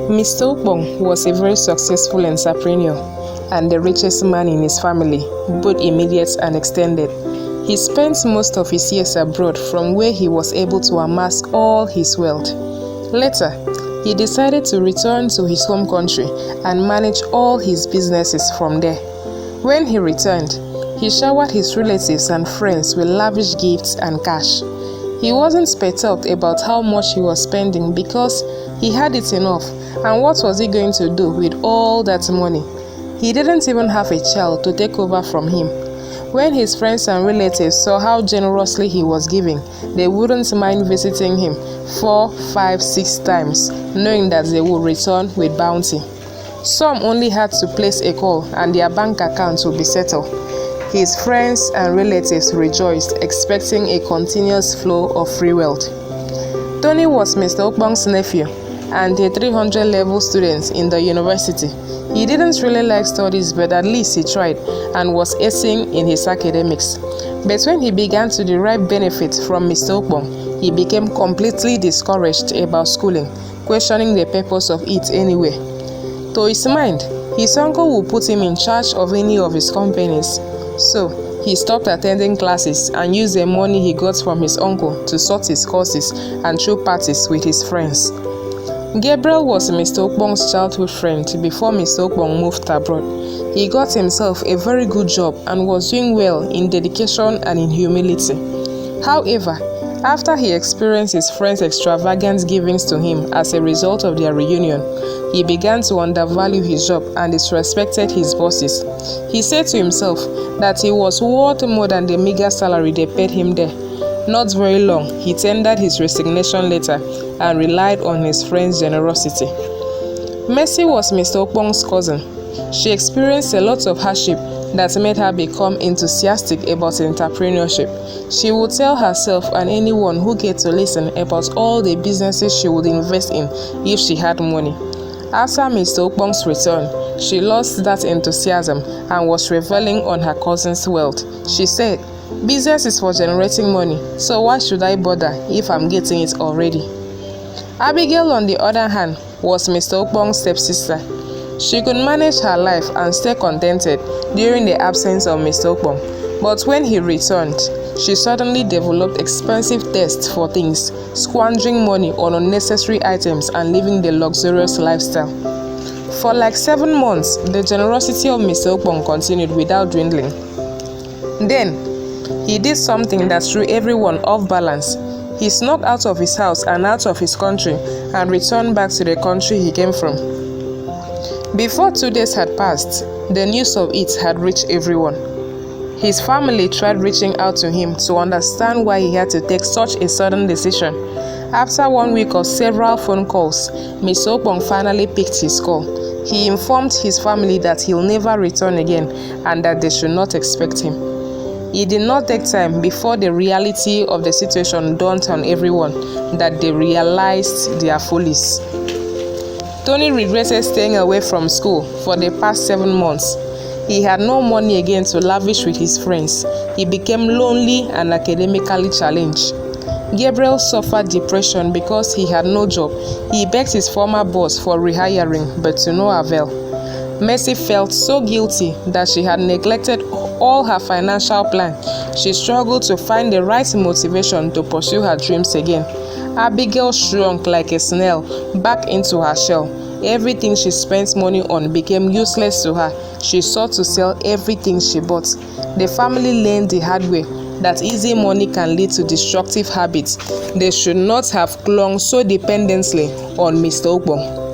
Mr. Ukpong was a very successful entrepreneur and the richest man in his family, both immediate and extended. He spent most of his years abroad, from where he was able to amass all his wealth. Later, he decided to return to his home country and manage all his businesses from there. When he returned, he showered his relatives and friends with lavish gifts and cash. He wasn't perturbed about how much he was spending because he had it enough, and what was he going to do with all that money? He didn't even have a child to take over from him. When his friends and relatives saw how generously he was giving, they wouldn't mind visiting him 4, 5, 6 times, knowing that they would return with bounty. Some only had to place a call and their bank accounts would be settled. His friends and relatives rejoiced, expecting a continuous flow of free wealth. Tony was Mr. Ukpong's nephew and a 300-level student in the university. He didn't really like studies, but at least he tried and was acing in his academics. But when he began to derive benefits from Mr. Ukpong, he became completely discouraged about schooling, questioning the purpose of it anyway. To his mind, his uncle would put him in charge of any of his companies. So, he stopped attending classes and used the money he got from his uncle to sort his courses and throw parties with his friends. Gabriel was Mr. Ukpong's childhood friend before Mr. Ukpong moved abroad. He got himself a very good job and was doing well in dedication and in humility. However, after he experienced his friends' extravagant givings to him as a result of their reunion, he began to undervalue his job and disrespected his bosses. He said to himself that he was worth more than the meager salary they paid him there. Not very long, he tendered his resignation letter and relied on his friend's generosity. Mercy was Mr. Ukpong's cousin. She experienced a lot of hardship that made her become enthusiastic about entrepreneurship. She would tell herself and anyone who cared to listen about all the businesses she would invest in if she had money. After Mr. Ukpong's return, she lost that enthusiasm and was reveling on her cousin's wealth. She said, "Business is for generating money, so why should I bother if I'm getting it already?" Abigail, on the other hand, was Mr. Ukpong's stepsister. She could manage her life and stay contented during the absence of Mr. Ukpong, but when he returned, she suddenly developed expensive taste for things, squandering money on unnecessary items and living the luxurious lifestyle. For like 7 months, the generosity of Mr. Ukpong continued without dwindling. Then, he did something that threw everyone off balance. He snuck out of his house and out of his country and returned back to the country he came from. Before 2 days had passed, the news of it had reached everyone. His family tried reaching out to him to understand why he had to take such a sudden decision. After 1 week of several phone calls, Mr. Ukpong finally picked his call. He informed his family that he'll never return again and that they should not expect him. It did not take time before the reality of the situation dawned on everyone, that they realized their follies. Tony regretted staying away from school for the past 7 months. He had no money again to lavish with his friends. He became lonely and academically challenged. Gabriel suffered depression because he had no job. He begged his former boss for rehiring, but to no avail. Mercy felt so guilty that she had neglected all her financial plan. She struggled to find the right motivation to pursue her dreams again. Abigail shrunk like a snail back into her shell. Everything she spent money on became useless to her. She sought to sell everything she bought. The family learned the hard way that easy money can lead to destructive habits. They should not have clung so dependently on Mr. Ukpong.